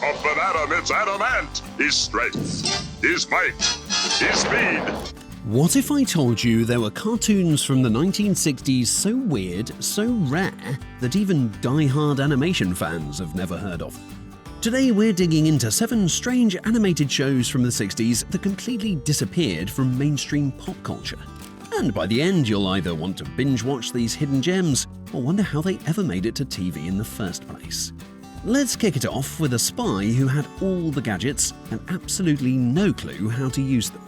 Of an atom, it's adamant. His strength, his might, his speed. What if I told you there were cartoons from the 1960s so weird, so rare, that even die-hard animation fans have never heard of? Today we're digging into 7 strange animated shows from the 60s that completely disappeared from mainstream pop culture. And by the end you'll either want to binge-watch these hidden gems or wonder how they ever made it to TV in the first place. Let's kick it off with a spy who had all the gadgets and absolutely no clue how to use them.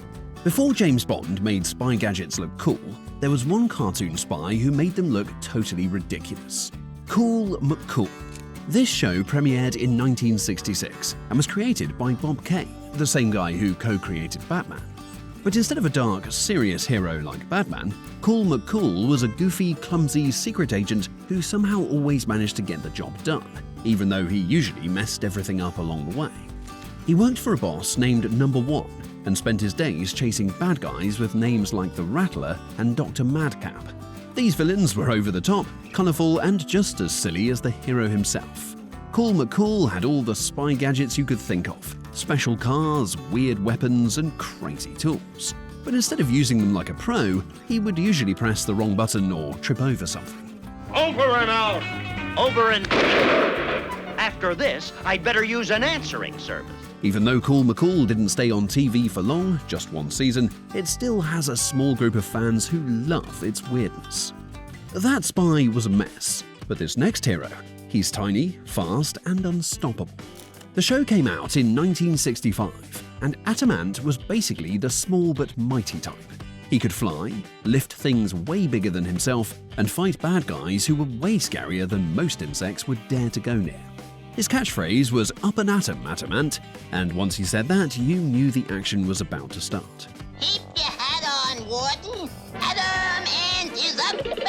Before James Bond made spy gadgets look cool, there was one cartoon spy who made them look totally ridiculous. Cool McCool. This show premiered in 1966 and was created by Bob Kane, the same guy who co-created Batman. But instead of a dark, serious hero like Batman, Cool McCool was a goofy, clumsy secret agent who somehow always managed to get the job done, even though he usually messed everything up along the way. He worked for a boss named Number One and spent his days chasing bad guys with names like the Rattler and Dr. Madcap. These villains were over the top, colourful, and just as silly as the hero himself. Cool McCool had all the spy gadgets you could think of: special cars, weird weapons, and crazy tools. But instead of using them like a pro, he would usually press the wrong button or trip over something. Over and out! Over and... After this, I'd better use an answering service. Even though Cool McCool didn't stay on TV for long, just one season, it still has a small group of fans who love its weirdness. That spy was a mess, but this next hero, he's tiny, fast, and unstoppable. The show came out in 1965, and Atamant was basically the small but mighty type. He could fly, lift things way bigger than himself, and fight bad guys who were way scarier than most insects would dare to go near. His catchphrase was "Up an atom, Atamant," and once he said that, you knew the action was about to start. Keep your hat on, Warden. Adam Ant is up an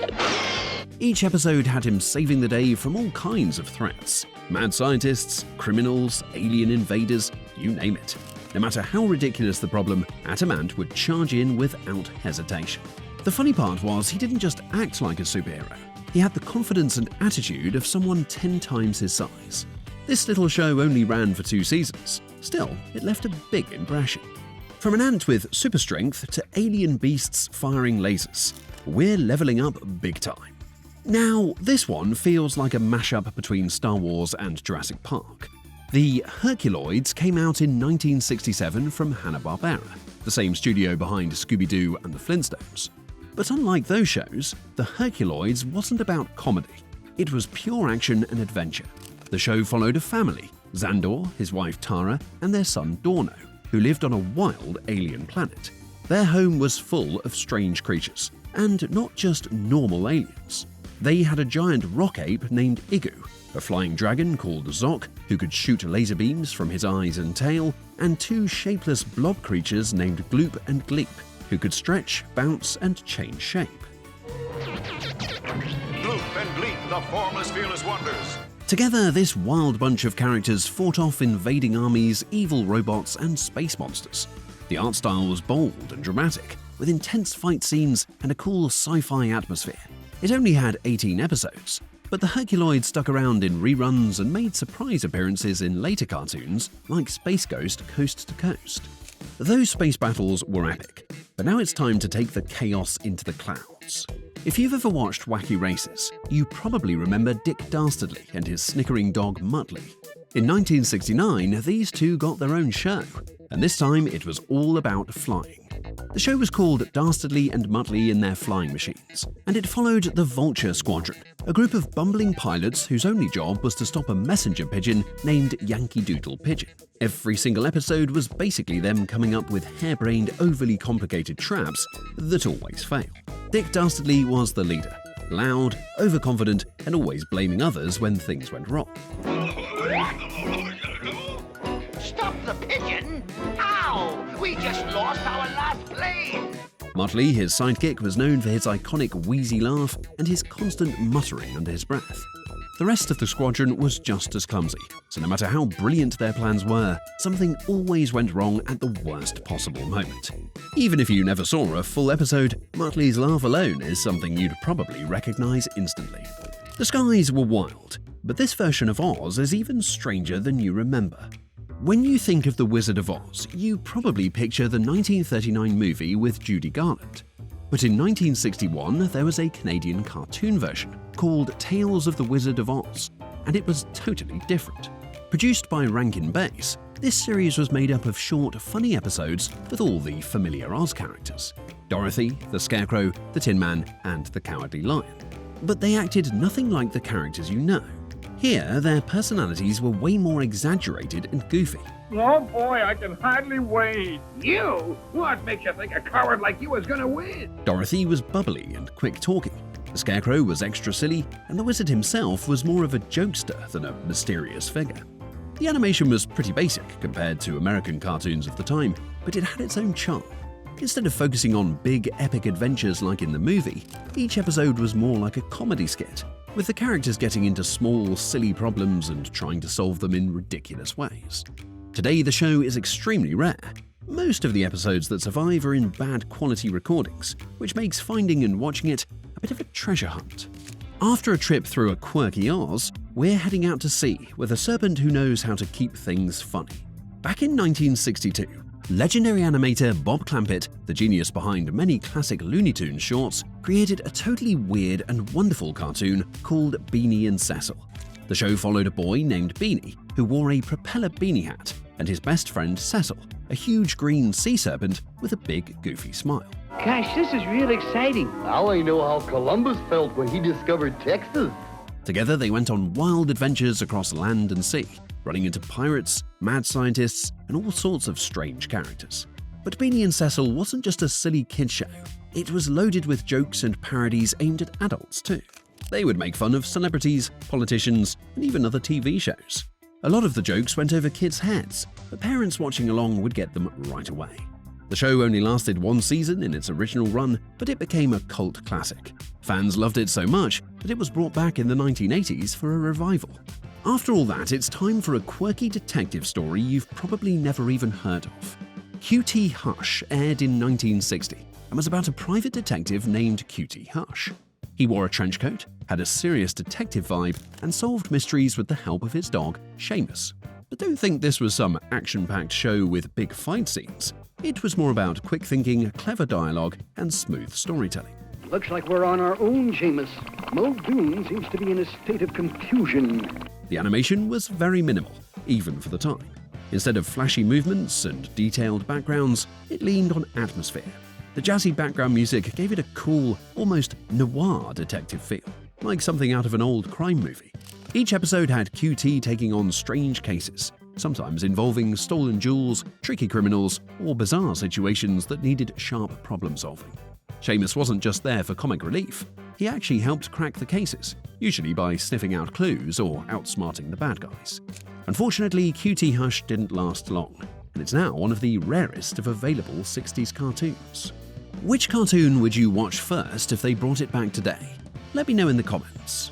atom. Each episode had him saving the day from all kinds of threats. Mad scientists, criminals, alien invaders, you name it. No matter how ridiculous the problem, Atamant would charge in without hesitation. The funny part was he didn't just act like a superhero. He had the confidence and attitude of someone 10 times his size. This little show only ran for 2 seasons. Still, it left a big impression. From an ant with super strength to alien beasts firing lasers, we're leveling up big time. Now, this one feels like a mashup between Star Wars and Jurassic Park. The Herculoids came out in 1967 from Hanna-Barbera, the same studio behind Scooby-Doo and the Flintstones. But unlike those shows, the Herculoids wasn't about comedy. It was pure action and adventure. The show followed a family, Xandor, his wife Tara, and their son Dorno, who lived on a wild alien planet. Their home was full of strange creatures, and not just normal aliens. They had a giant rock ape named Igu, a flying dragon called Zok, who could shoot laser beams from his eyes and tail, and 2 shapeless blob creatures named Gloop and Gleep, who could stretch, bounce, and change shape. Gloop and Gleep, the formless, fearless wonders. Together, this wild bunch of characters fought off invading armies, evil robots, and space monsters. The art style was bold and dramatic, with intense fight scenes and a cool sci-fi atmosphere. It only had 18 episodes, but the Herculoids stuck around in reruns and made surprise appearances in later cartoons like Space Ghost Coast to Coast. Those space battles were epic, but now it's time to take the chaos into the clouds. If you've ever watched Wacky Races, you probably remember Dick Dastardly and his snickering dog Muttley. In 1969, these two got their own show, and this time it was all about flying. The show was called Dastardly and Muttley in Their Flying Machines, and it followed the Vulture Squadron, a group of bumbling pilots whose only job was to stop a messenger pigeon named Yankee Doodle Pigeon. Every single episode was basically them coming up with harebrained, overly complicated traps that always fail. Dick Dastardly was the leader, loud, overconfident, and always blaming others when things went wrong. Stop the pigeon? Ow! We just lost our last plane! Muttley, his sidekick, was known for his iconic wheezy laugh and his constant muttering under his breath. The rest of the squadron was just as clumsy, so no matter how brilliant their plans were, something always went wrong at the worst possible moment. Even if you never saw a full episode, Muttley's laugh alone is something you'd probably recognize instantly. The skies were wild. But this version of Oz is even stranger than you remember. When you think of The Wizard of Oz, you probably picture the 1939 movie with Judy Garland. But in 1961, there was a Canadian cartoon version called Tales of the Wizard of Oz, and it was totally different. Produced by Rankin Bass, this series was made up of short, funny episodes with all the familiar Oz characters: Dorothy, the Scarecrow, the Tin Man, and the Cowardly Lion. But they acted nothing like the characters you know. Here, their personalities were way more exaggerated and goofy. Oh boy, I can hardly wait. You? What makes you think a coward like you is gonna win? Dorothy was bubbly and quick-talking. The Scarecrow was extra silly, and the Wizard himself was more of a jokester than a mysterious figure. The animation was pretty basic compared to American cartoons of the time, but it had its own charm. Instead of focusing on big, epic adventures like in the movie, each episode was more like a comedy skit, with the characters getting into small, silly problems and trying to solve them in ridiculous ways. Today, the show is extremely rare. Most of the episodes that survive are in bad quality recordings, which makes finding and watching it a bit of a treasure hunt. After a trip through a quirky Oz, we're heading out to sea with a serpent who knows how to keep things funny. Back in 1962, legendary animator Bob Clampett, the genius behind many classic Looney Tunes shorts, created a totally weird and wonderful cartoon called Beany and Cecil. The show followed a boy named Beany who wore a propeller beanie hat, and his best friend Cecil, a huge green sea serpent with a big goofy smile. Gosh, this is real exciting. Now I know how Columbus felt when he discovered Texas. Together they went on wild adventures across land and sea, running into pirates, mad scientists, and all sorts of strange characters. But Beany and Cecil wasn't just a silly kid show. It was loaded with jokes and parodies aimed at adults too. They would make fun of celebrities, politicians, and even other TV shows. A lot of the jokes went over kids' heads, but parents watching along would get them right away. The show only lasted one season in its original run, but it became a cult classic. Fans loved it so much that it was brought back in the 1980s for a revival. After all that, it's time for a quirky detective story you've probably never even heard of. Q.T. Hush aired in 1960 and was about a private detective named Q.T. Hush. He wore a trench coat, had a serious detective vibe, and solved mysteries with the help of his dog, Seamus. But don't think this was some action-packed show with big fight scenes. It was more about quick thinking, clever dialogue, and smooth storytelling. Looks like we're on our own, Seamus. Muldoon seems to be in a state of confusion. The animation was very minimal, even for the time. Instead of flashy movements and detailed backgrounds, it leaned on atmosphere. The jazzy background music gave it a cool, almost noir detective feel, like something out of an old crime movie. Each episode had QT taking on strange cases, sometimes involving stolen jewels, tricky criminals, or bizarre situations that needed sharp problem solving. Seamus wasn't just there for comic relief. He actually helped crack the cases, usually by sniffing out clues or outsmarting the bad guys. Unfortunately, QT Hush didn't last long, and it's now one of the rarest of available 60s cartoons. Which cartoon would you watch first if they brought it back today? Let me know in the comments.